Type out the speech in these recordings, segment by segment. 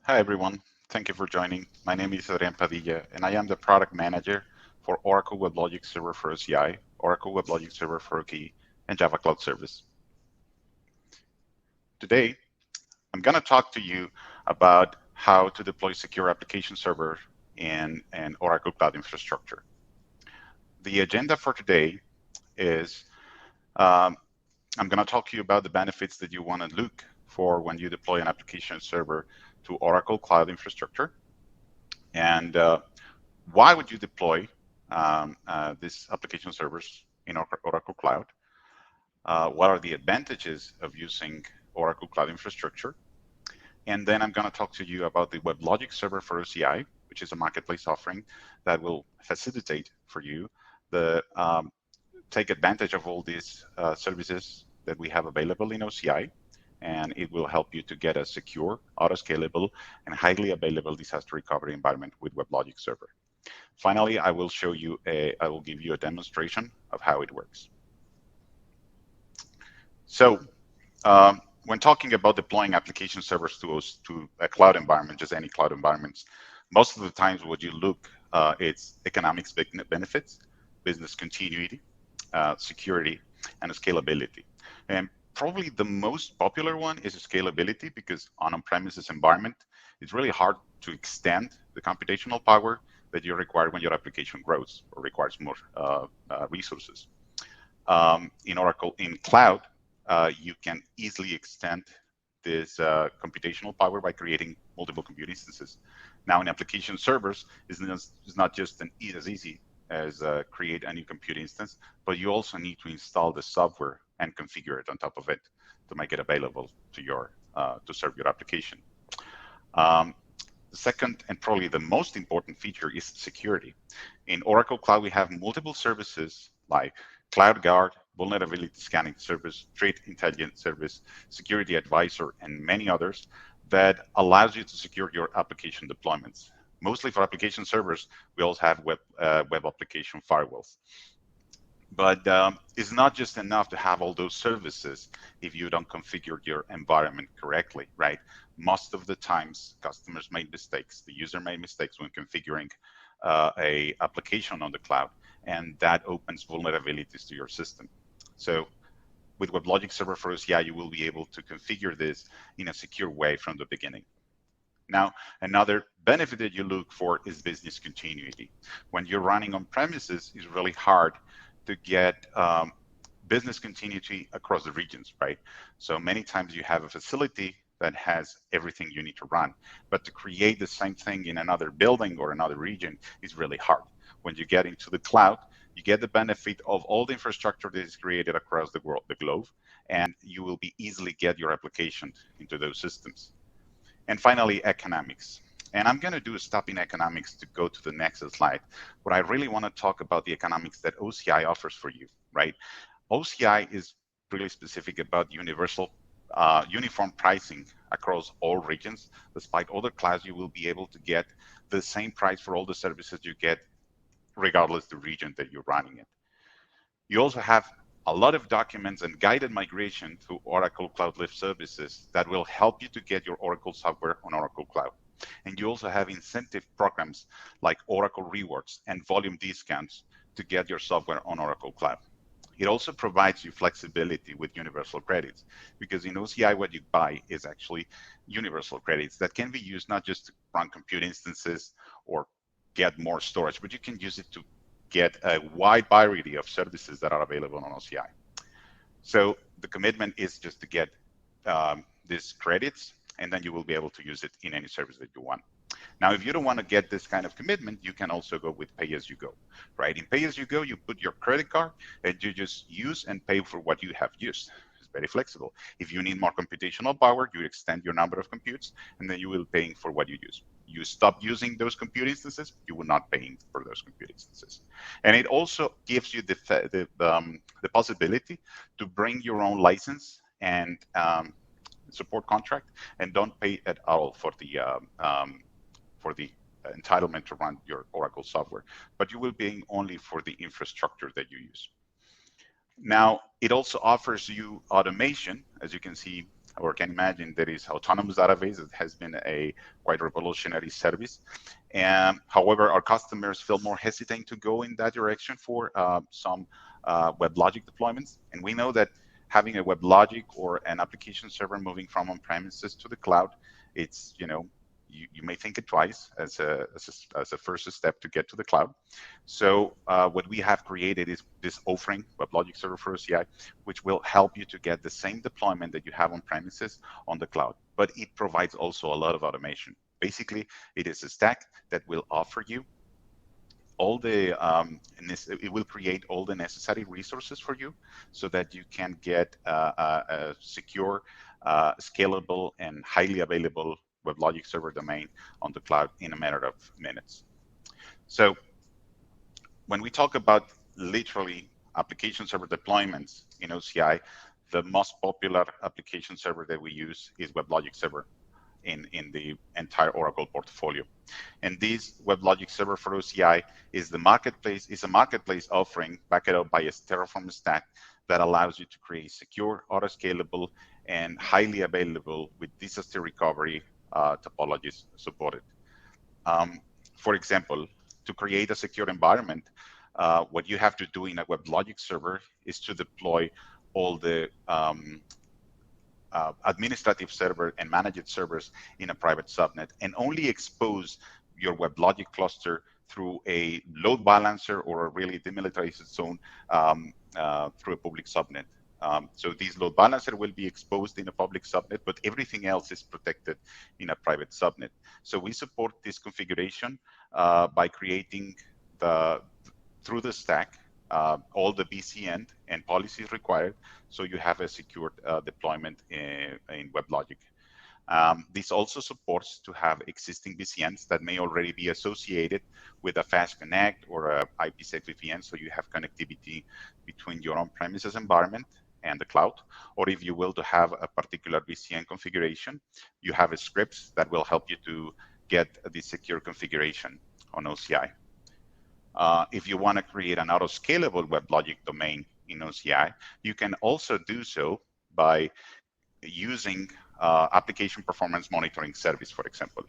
Hi, everyone. Thank you for joining. My name is Adrian Padilla, and I am the product manager for Oracle WebLogic Server for OCI, Oracle WebLogic Server for OKE, and Java Cloud Service. Today, I'm going to talk to you about how to deploy secure application server in an Oracle Cloud infrastructure. The agenda for today is um, I'm going to talk to you about the benefits that you want to look for when you deploy an application server to Oracle Cloud infrastructure, and why would you deploy these application servers in Oracle Cloud? What are the advantages of using Oracle Cloud infrastructure? And then I'm going to talk to you about the WebLogic Server for OCI, which is a marketplace offering that will facilitate for you the take advantage of all these services that we have available in OCI, and it will help you to get a secure, auto-scalable, and highly available disaster recovery environment with WebLogic Server. Finally, I will give you a demonstration of how it works. So when talking about deploying application servers to a cloud environment, just any cloud environments, most of the times what you look, it's economics benefits, business continuity, security, and scalability. And probably the most popular one is scalability, because on a premises environment, it's really hard to extend the computational power that you require when your application grows or requires more resources. In cloud, you can easily extend this computational power by creating multiple compute instances. Now, in application servers, it's not just as easy as create a new compute instance, but you also need to install the software and configure it on top of it to make it available to to serve your application. The second and probably the most important feature is security. In Oracle Cloud, we have multiple services like CloudGuard, Vulnerability Scanning Service, Threat Intelligence Service, Security Advisor, and many others that allows you to secure your application deployments. Mostly for application servers, we also have web application firewalls. But it's not just enough to have all those services if you don't configure your environment correctly, right? Most of the times, customers make mistakes. The user made mistakes when configuring a application on the cloud, and that opens vulnerabilities to your system. So with WebLogic Server for OCI, you will be able to configure this in a secure way from the beginning. Now, another benefit that you look for is business continuity. When you're running on premises, it's really hard to get business continuity across the regions, right? So many times you have a facility that has everything you need to run, but to create the same thing in another building or another region is really hard. When you get into the cloud, you get the benefit of all the infrastructure that is created across the world, the globe, and you will be easily get your application into those systems. And finally, economics. And I'm going to do a stop in economics to go to the next slide. What I really want to talk about the economics that OCI offers for you, right? OCI is really specific about universal, uniform pricing across all regions. Despite other clouds, you will be able to get the same price for all the services you get, regardless the region that you're running in. You also have a lot of documents and guided migration to Oracle Cloud Lift services that will help you to get your Oracle software on Oracle Cloud. And you also have incentive programs like Oracle Rewards and volume discounts to get your software on Oracle Cloud. It also provides you flexibility with universal credits, because in OCI, what you buy is actually universal credits that can be used not just to run compute instances or get more storage, but you can use it to get a wide variety of services that are available on OCI. So the commitment is just to get these credits, and then you will be able to use it in any service that you want. Now, if you don't want to get this kind of commitment, you can also go with pay-as-you-go, right? In pay-as-you-go, you put your credit card and you just use and pay for what you have used. It's very flexible. If you need more computational power, you extend your number of computes, and then you will pay for what you use. You stop using those compute instances, you will not pay for those compute instances. And it also gives you the possibility to bring your own license and support contract, and don't pay at all for the entitlement to run your Oracle software, but you will be paying only for the infrastructure that you use. Now, it also offers you automation. As you can see, or can imagine, there is autonomous database that has been a quite revolutionary service. And however, our customers feel more hesitant to go in that direction for some WebLogic deployments. And we know that having a WebLogic or an application server moving from on-premises to the cloud, it's, you may think it twice as a first step to get to the cloud. So what we have created is this offering, WebLogic Server for OCI, which will help you to get the same deployment that you have on premises on the cloud. But it provides also a lot of automation. Basically, it is a stack that will offer you all the it will create all the necessary resources for you so that you can get a secure, scalable, and highly available WebLogic server domain on the cloud in a matter of minutes. So when we talk about literally application server deployments in OCI, the most popular application server that we use is WebLogic Server in the entire Oracle portfolio. And this WebLogic Server for OCI is a marketplace offering backed up by a Terraform stack that allows you to create secure, auto-scalable, and highly available with disaster recovery topologies supported. For example, to create a secure environment, what you have to do in a WebLogic server is to deploy all the administrative server and managed servers in a private subnet, and only expose your WebLogic cluster through a load balancer or a really demilitarized zone through a public subnet. So this load balancer will be exposed in a public subnet, but everything else is protected in a private subnet. So we support this configuration by creating through the stack all the VCN and policies required, so you have a secured deployment in WebLogic. This also supports to have existing VCNs that may already be associated with a fast connect or a IPsec VPN, so you have connectivity between your on-premises environment and the cloud. Or if you will to have a particular VCN configuration, you have scripts that will help you to get the secure configuration on OCI. If you want to create an auto-scalable WebLogic domain in OCI, you can also do so by using application performance monitoring service, for example.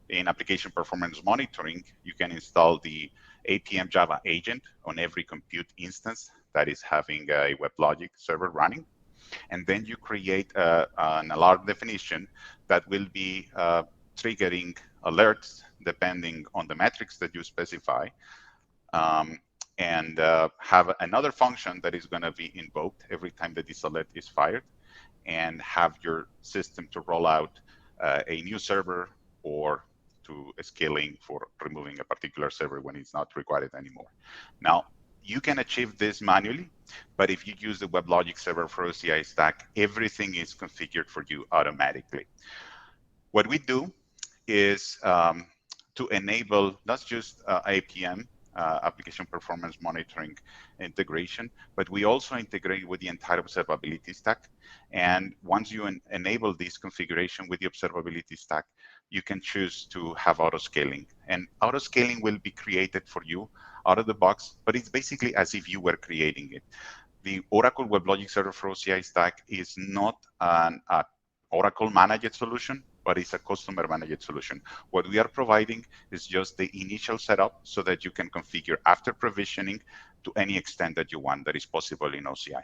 In application performance monitoring, you can install the APM Java agent on every compute instance that is having a WebLogic server running. And then you create an alarm definition that will be triggering alerts depending on the metrics that you specify. And have another function that is going to be invoked every time that this alert is fired, and have your system to roll out a new server or to scaling for removing a particular server when it's not required anymore. Now, you can achieve this manually, but if you use the WebLogic server for OCI stack, everything is configured for you automatically. What we do is to enable not just APM, application performance monitoring integration, but we also integrate with the entire observability stack. And once you enable this configuration with the observability stack, you can choose to have auto-scaling. And auto-scaling will be created for you out of the box, but it's basically as if you were creating it. The Oracle WebLogic Server for OCI stack is not an Oracle managed solution, but it's a customer managed solution. What we are providing is just the initial setup so that you can configure after provisioning to any extent that you want that is possible in OCI.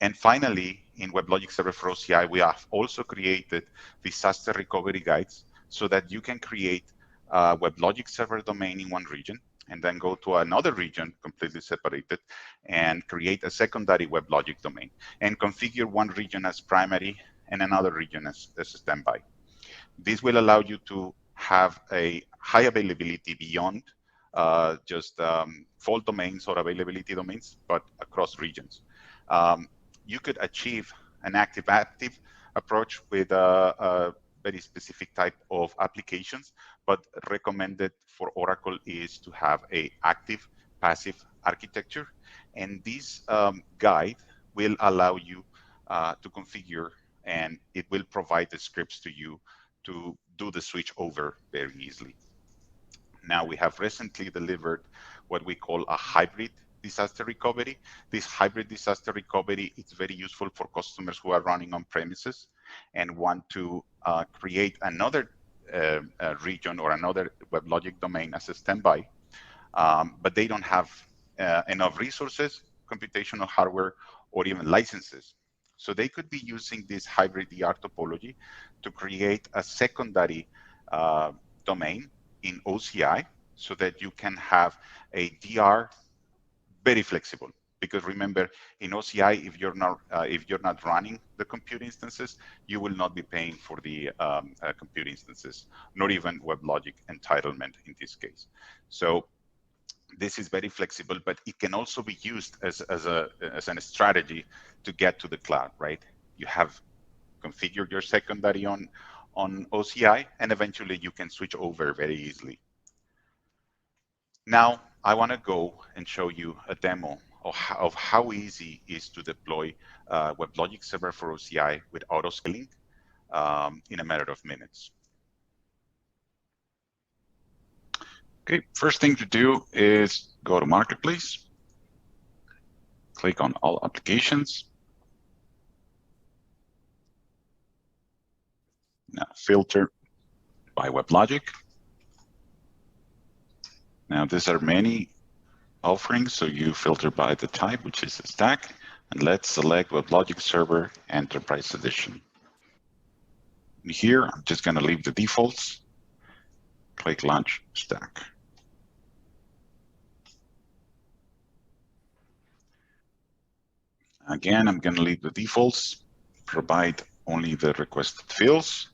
And finally, in WebLogic Server for OCI, we have also created disaster recovery guides so that you can create a WebLogic Server domain in one region and then go to another region completely separated and create a secondary WebLogic domain and configure one region as primary and another region as a standby. This will allow you to have a high availability beyond just fault domains or availability domains, but across regions. You could achieve an active-active approach with a very specific type of applications, but recommended for Oracle is to have a active-passive architecture. And this guide will allow you to configure, and it will provide the scripts to you to do the switch over very easily. Now, we have recently delivered what we call a hybrid disaster recovery. This hybrid disaster recovery is very useful for customers who are running on premises and want to create another region or another WebLogic domain as a standby, but they don't have enough resources, computational hardware, or even licenses. So they could be using this hybrid DR topology to create a secondary domain in OCI so that you can have a DR very flexible. Because remember, in OCI, if you're not running the compute instances, you will not be paying for the compute instances, not even WebLogic entitlement in this case. So this is very flexible, but it can also be used as a strategy to get to the cloud, right? You have configured your secondary on OCI, and eventually you can switch over very easily. Now, I want to go and show you a demo of how easy it is to deploy WebLogic Server for OCI with auto-scaling in a matter of minutes. Okay, first thing to do is go to Marketplace, click on All Applications. Now filter by WebLogic. Now these are many offerings, so you filter by the type, which is the stack, and let's select WebLogic Server Enterprise Edition. And here, I'm just going to leave the defaults. Click Launch Stack. Again, I'm going to leave the defaults, provide only the requested fields.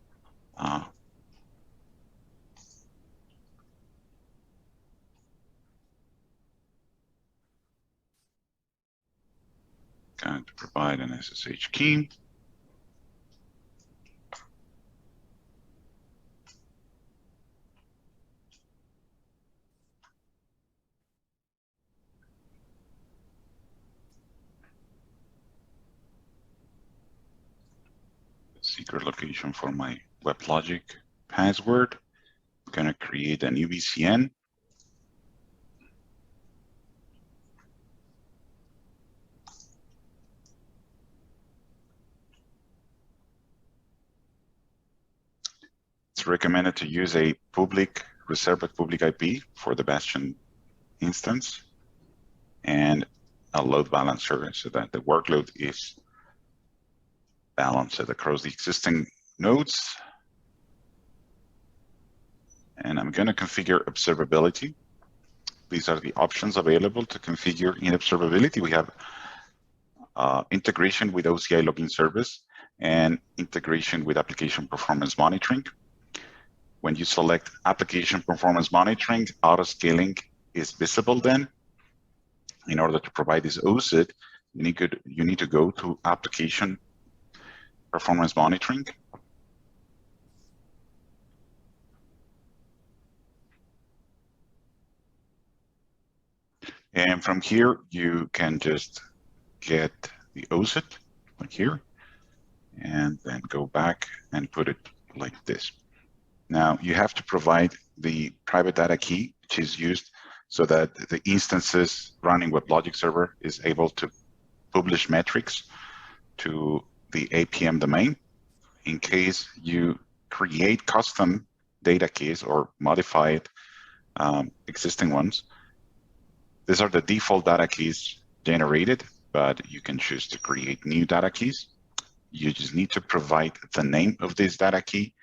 Going to provide an SSH key. Secret location for my WebLogic password. I'm going to create a new VCN. It's recommended to use a reserved public IP for the Bastion instance and a load balancer so that the workload is balanced across the existing nodes. And I'm going to configure observability. These are the options available to configure in observability. We have integration with OCI login service and integration with application performance monitoring. When you select application performance monitoring, auto-scaling is visible then. In order to provide this OSIT, you need to go to application performance monitoring. And from here, you can just get the OSIT like here, and then go back and put it like this. Now you have to provide the private data key, which is used so that the instances running WebLogic Server is able to publish metrics to the APM domain. In case you create custom data keys or modified existing ones, these are the default data keys generated, but you can choose to create new data keys. You just need to provide the name of this data key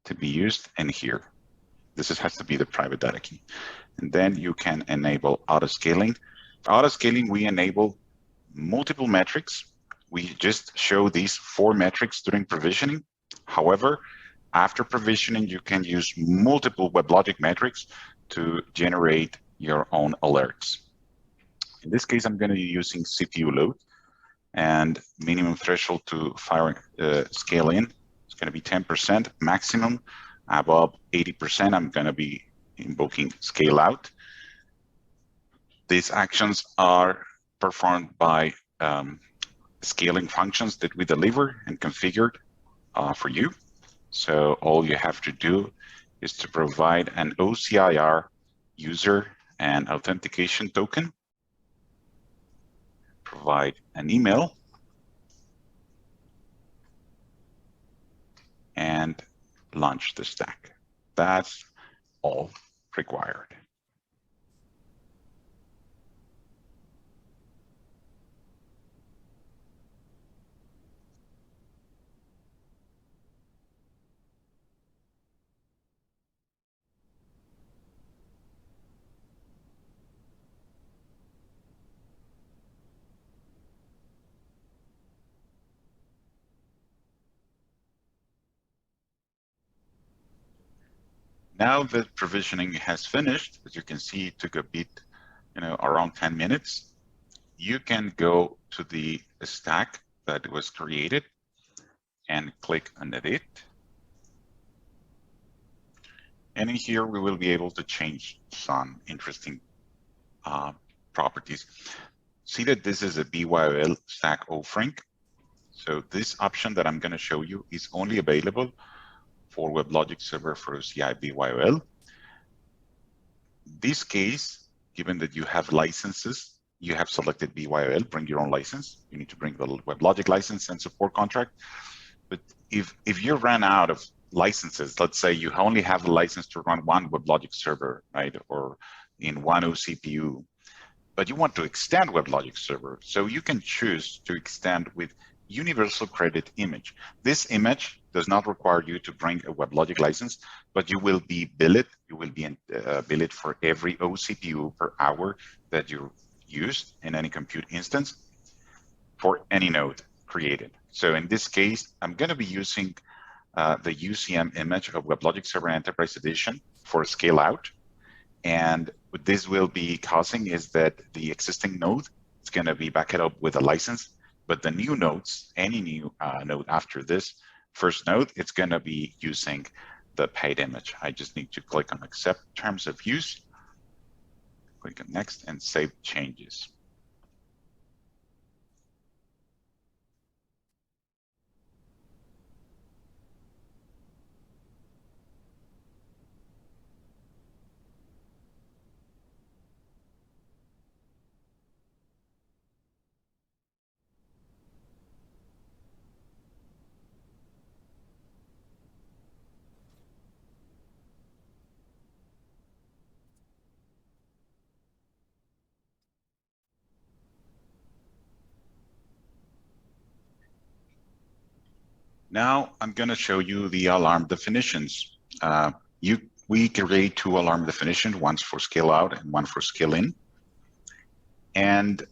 to be used, and here. This has to be the private data key. And then you can enable auto-scaling. For auto-scaling, we enable multiple metrics. We just show these 4 metrics during provisioning. However, after provisioning, you can use multiple WebLogic metrics to generate your own alerts. In this case, I'm going to be using CPU load, and minimum threshold to fire scale in. It's going to be 10%, maximum above 80%. I'm going to be invoking scale out. These actions are performed by scaling functions that we deliver and configured for you. So all you have to do is to provide an OCIR user and authentication token. provide an email, and launch the stack. That's all required. Now that provisioning has finished, as you can see, it took a bit, around 10 minutes. You can go to the stack that was created and click on edit. And in here, we will be able to change some interesting properties. See that this is a BYOL stack offering. So this option that I'm going to show you is only available for WebLogic Server for OCI BYOL. This case, given that you have licenses, you have selected BYOL, bring your own license. You need to bring the WebLogic license and support contract. But if you ran out of licenses, let's say you only have a license to run one WebLogic server, right, or in one OCPU, but you want to extend WebLogic Server, so you can choose to extend with Universal Credit Image. This image does not require you to bring a WebLogic license, but you will be billed. You will be billed for every OCPU per hour that you use in any compute instance for any node created. So in this case, I'm going to be using the UCM image of WebLogic Server Enterprise Edition for scale out. And what this will be causing is that the existing node is going to be backed up with a license, but the new nodes, any new node after this first node, it's going to be using the paid image. I just need to click on accept terms of use, click on next, and save changes. Now I'm going to show you the alarm definitions. We create two alarm definitions, one for scale out and one for scale in. And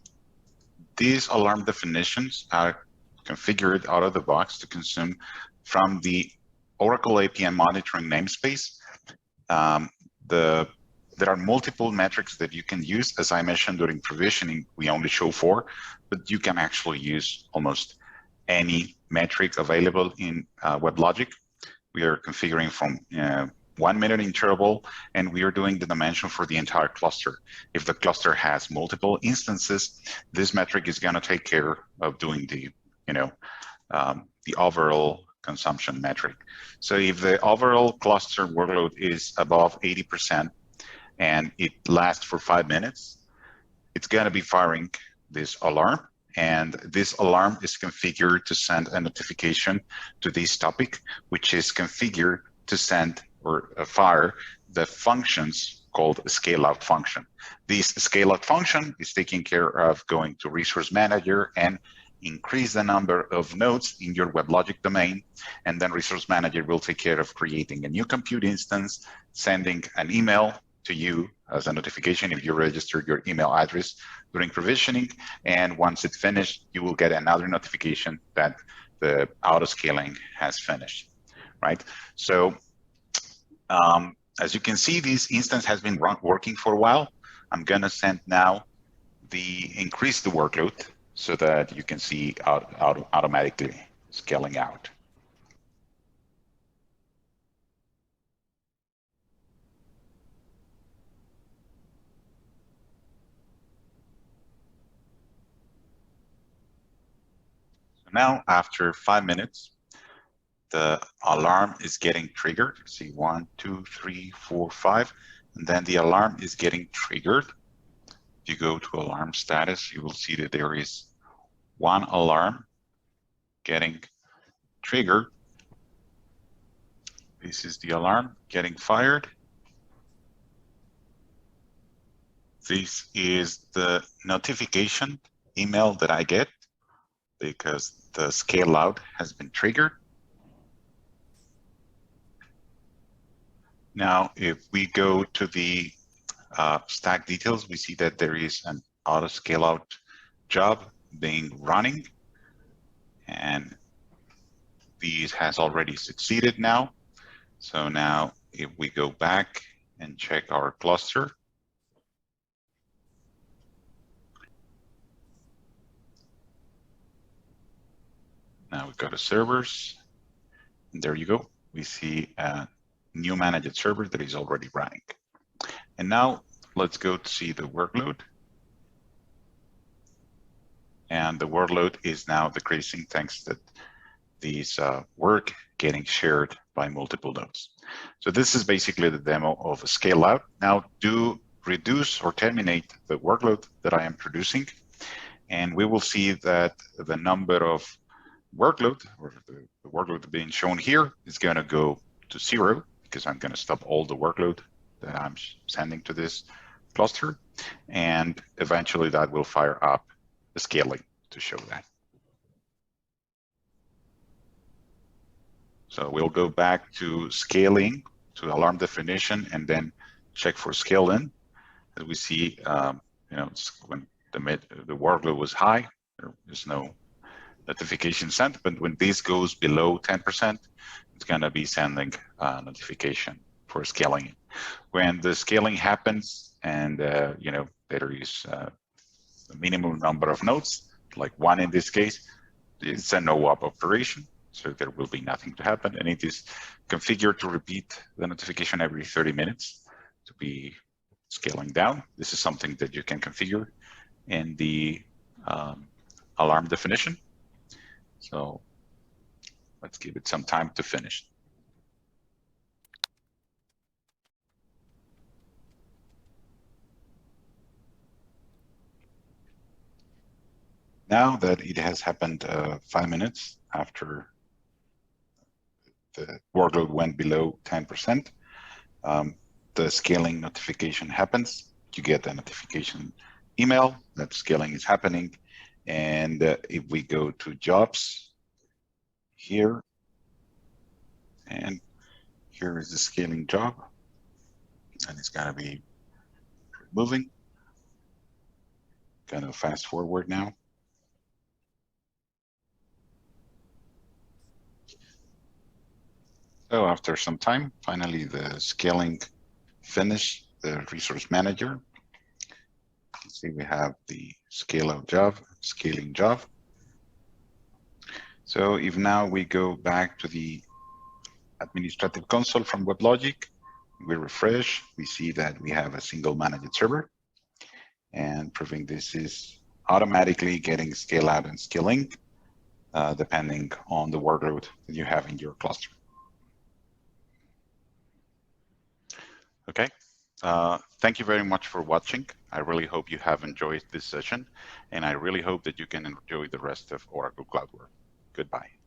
these alarm definitions are configured out of the box to consume from the Oracle APM monitoring namespace. There are multiple metrics that you can use. As I mentioned during provisioning, we only show 4, but you can actually use almost any metric available in WebLogic. We are configuring from 1 minute interval, and we are doing the dimension for the entire cluster. If the cluster has multiple instances, this metric is going to take care of doing the overall consumption metric. So if the overall cluster workload is above 80% and it lasts for 5 minutes, it's going to be firing this alarm. And this alarm is configured to send a notification to this topic, which is configured to send or fire the functions called a scale out function. This scale out function is taking care of going to resource manager and increase the number of nodes in your WebLogic domain. And then resource manager will take care of creating a new compute instance, sending an email to you as a notification if you registered your email address during provisioning. And once it's finished, you will get another notification that the auto scaling has finished, right? So as you can see, this instance has been working for a while. I'm going to send now increase the workload so that you can see automatically scaling out. Now, after 5 minutes, the alarm is getting triggered. See 1, 2, 3, 4, 5, and then the alarm is getting triggered. If you go to alarm status, you will see that there is one alarm getting triggered. This is the alarm getting fired. This is the notification email that I get because the scale out has been triggered. Now, if we go to the stack details, we see that there is an auto scale out job being running, and this has already succeeded now. So now if we go back and check our cluster, now we go to servers, and there you go. We see a new managed server that is already running. And now let's go to see the workload. And the workload is now decreasing thanks to these work getting shared by multiple nodes. So this is basically the demo of a scale out. Now do reduce or terminate the workload that I am producing. And we will see that the number of workload, or the workload being shown here, is going to go to 0 because I'm going to stop all the workload that I'm sending to this cluster. And eventually that will fire up the scaling to show that. So we'll go back to scaling, to alarm definition, and then check for scale in. As we see, when the workload was high, there is no notification sent, but when this goes below 10%, it's going to be sending a notification for scaling. When the scaling happens and there is a minimum number of nodes, like 1 in this case, it's a no-op operation, so there will be nothing to happen, and it is configured to repeat the notification every 30 minutes to be scaling down. This is something that you can configure in the alarm definition. So let's give it some time to finish. Now that it has happened 5 minutes after the workload went below 10%, the scaling notification happens. You get a notification email that scaling is happening. And if we go to jobs here, and here is the scaling job, and it's going to be moving. Going to fast forward now. So after some time, finally the scaling finished, the resource manager. You see we have the scale out job, scaling job. So if now we go back to the administrative console from WebLogic, we refresh, we see that we have a single managed server, and proving this is automatically getting scale out and scaling depending on the workload that you have in your cluster. Okay, thank you very much for watching. I really hope you have enjoyed this session, and I really hope that you can enjoy the rest of Oracle CloudWorld. Goodbye.